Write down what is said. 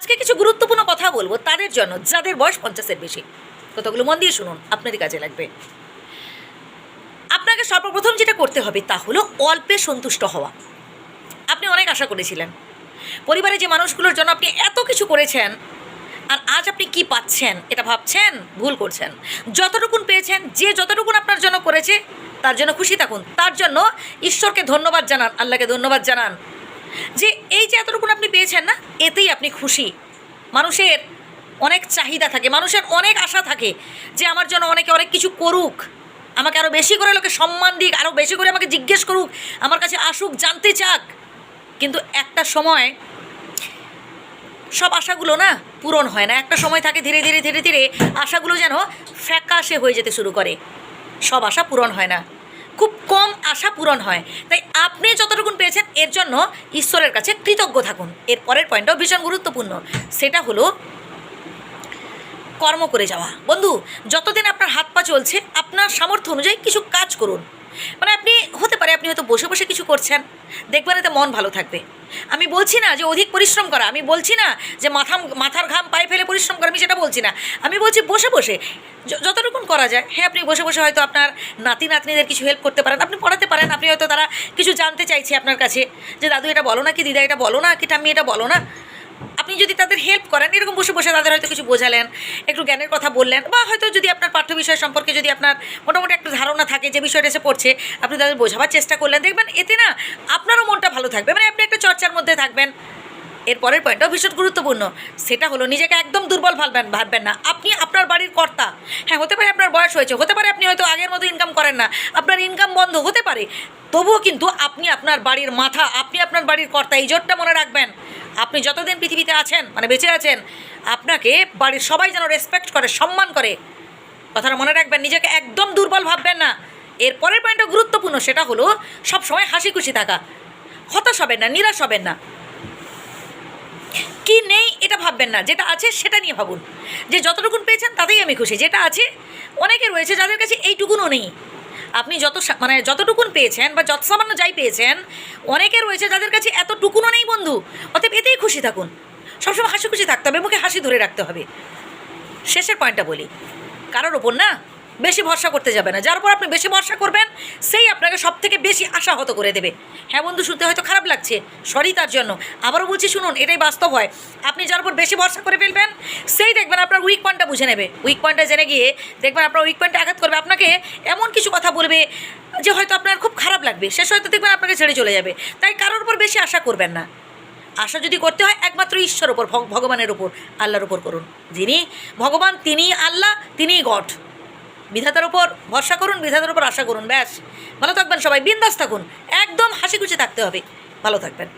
আজকে কিছু গুরুত্বপূর্ণ কথা বলবো তাদের জন্য যাদের বয়স 50-এর বেশি। কথাগুলো মন দিয়ে শুনুন, আপনারই কাজে লাগবে। আপনাকে সর্বপ্রথম যেটা করতে হবে তা হলো অল্পে সন্তুষ্ট হওয়া। আপনি অনেক আশা করেছিলেন, পরিবারে যে মানুষগুলোর জন্য আপনি এত কিছু করেছেন, আর আজ আপনি কি পাচ্ছেন এটা ভাবছেন, ভুল করছেন। যতটুকুন পেয়েছেন, যে যতটুকুন আপনার জন্য করেছে তার জন্য খুশি থাকুন, তার জন্য ঈশ্বরকে ধন্যবাদ জানান, আল্লাহকে ধন্যবাদ জানান যে এই যে এতটুকুন আপনি পেয়েছেন না, এতেই আপনি খুশি। মানুষের অনেক চাহিদা থাকে, মানুষের অনেক আশা থাকে যে আমার জন্য অনেকে অনেক কিছু করুক, আমাকে আরও বেশি করে লোকে সম্মান দিক, আরও বেশি করে আমাকে জিজ্ঞেস করুক, আমার কাছে আসুক, জানতে চাক। কিন্তু একটা সময় সব আশাগুলো না পূরণ হয় না। একটা সময় থাকে ধীরে ধীরে ধীরে ধীরে আশাগুলো যেন ফ্যাকাশে হয়ে যেতে শুরু করে। সব আশা পূরণ হয় না, খুব কম আশা পূরণ হয়। তাই আপনি যতটুকুন পেয়েছেন এর জন্য ঈশ্বরের কাছে কৃতজ্ঞ থাকুন। এর পরের পয়েন্টটাও ভীষণ গুরুত্বপূর্ণ, সেটা হলো কর্ম করে যাওয়া। বন্ধু, যতদিন আপনার হাত পা চলছে আপনার সামর্থ্য অনুযায়ী কিছু কাজ করুন। মানে আপনি হতে পারে আপনি হয়তো বসে বসে কিছু করছেন, দেখবেন এতে মন ভালো থাকবে। আমি বলছি না যে অধিক পরিশ্রম করা, আমি বলছি না যে মাথার ঘাম পায়ে ফেলে পরিশ্রম করা, আমি সেটা বলছি না। আমি বলছি বসে বসে যতটুকুন করা যায়। হ্যাঁ, আপনি বসে বসে হয়তো আপনার নাতি নাতনিদের কিছু হেল্প করতে পারেন, আপনি পড়াতে পারেন। আপনি হয়তো তারা কিছু জানতে চাইছে আপনার কাছে যে দাদু এটা বলো না, কি দিদা এটা বলো না, কি ঠাম্মি এটা বলো না। আপনি যদি তাদের হেল্প করেন, এরকম বসে বসে তাদের হয়তো কিছু বোঝালেন, একটু জ্ঞানের কথা বললেন, বা হয়তো যদি আপনার পাঠ্য বিষয় সম্পর্কে যদি আপনার মোটামুটি একটা ধারণা থাকে যে বিষয়টা এসে পড়ছে, আপনি তাদের বোঝাবার চেষ্টা করলেন, দেখবেন এতে না আপনারও মনটা ভালো থাকবে। মানে আপনি একটা চর্চার মধ্যে থাকবেন। এর পরের পয়েন্টটাও ভীষণ গুরুত্বপূর্ণ, সেটা হলো নিজেকে একদম দুর্বল ভাববেন না। আপনি আপনার বাড়ির কর্তা। হ্যাঁ, হতে পারে আপনার বয়স হয়েছে, হতে পারে আপনি হয়তো আগের মতো ইনকাম করেন না, আপনার ইনকাম বন্ধ হতে পারে, তবুও কিন্তু আপনি আপনার বাড়ির মাথা, আপনি আপনার বাড়ির কর্তা। এই জোরটা মনে রাখবেন। আপনি যতদিন পৃথিবীতে আছেন, মানে বেঁচে আছেন, আপনাকে বাড়ির সবাই যেন রেসপেক্ট করে, সম্মান করে। কথাটা মনে রাখবেন, নিজেকে একদম দুর্বল ভাববেন না। এর পরের পয়েন্টটা গুরুত্বপূর্ণ, সেটা হলো সবসময় হাসি খুশি থাকা। হতাশ হবেন না, নিরাশ হবেন না। কি নেই এটা ভাববেন না, যেটা আছে সেটা নিয়ে ভাবুন যে যতটুকুন পেয়েছেন তাতেই আমি খুশি। যেটা আছে, অনেকে রয়েছে যাদের কাছে এইটুকুনও নেই। আপনি যতটুকুন পেয়েছেন বা যত সামান্য যাই পেয়েছেন, অনেকে রয়েছে যাদের কাছে এতটুকুনও নেই বন্ধু। অতএব এতেই খুশি থাকুন, সবসময় হাসি খুশি থাকতে হবে, মুখে হাসি ধরে রাখতে হবে। শেষের পয়েন্টটা বলি, কারোর ওপর না বেশি ভরসা করতে যাবে না। যার উপর আপনি বেশি ভরসা করবেন সেই আপনাকে সব থেকে বেশি আশাহত করে দেবে। হ্যাঁ বন্ধু, শুনতে হয়তো খারাপ লাগছে, সরি তার জন্য। আবারও বলছি শুনুন, এটাই বাস্তব হয়। আপনি যার উপর বেশি ভরসা করে ফেলবেন সেই দেখবেন আপনার উইক পয়েন্টটা বুঝে নেবে। উইক পয়েন্টটা জেনে গিয়ে দেখবেন আপনার উইক পয়েন্টে আঘাত করবে, আপনাকে এমন কিছু কথা বলবে যে হয়তো আপনার খুব খারাপ লাগবে, শেষ হয়তো দেখবেন আপনাকে ছেড়ে চলে যাবে। তাই কারোর উপর বেশি আশা করবেন না। আশা যদি করতে হয় একমাত্র ঈশ্বরের উপর, ভগবানের উপর, আল্লাহর উপর করুন। যিনি ভগবান তিনিই আল্লাহ, তিনিই গড। বিধাতার উপর ভরসা করুন, বিধাতার উপর আশা করুন, ব্যাস। ভালো থাকবেন সবাই, বিন্দাস থাকুন, একদম হাসি খুশি থাকতে হবে। ভালো থাকবেন।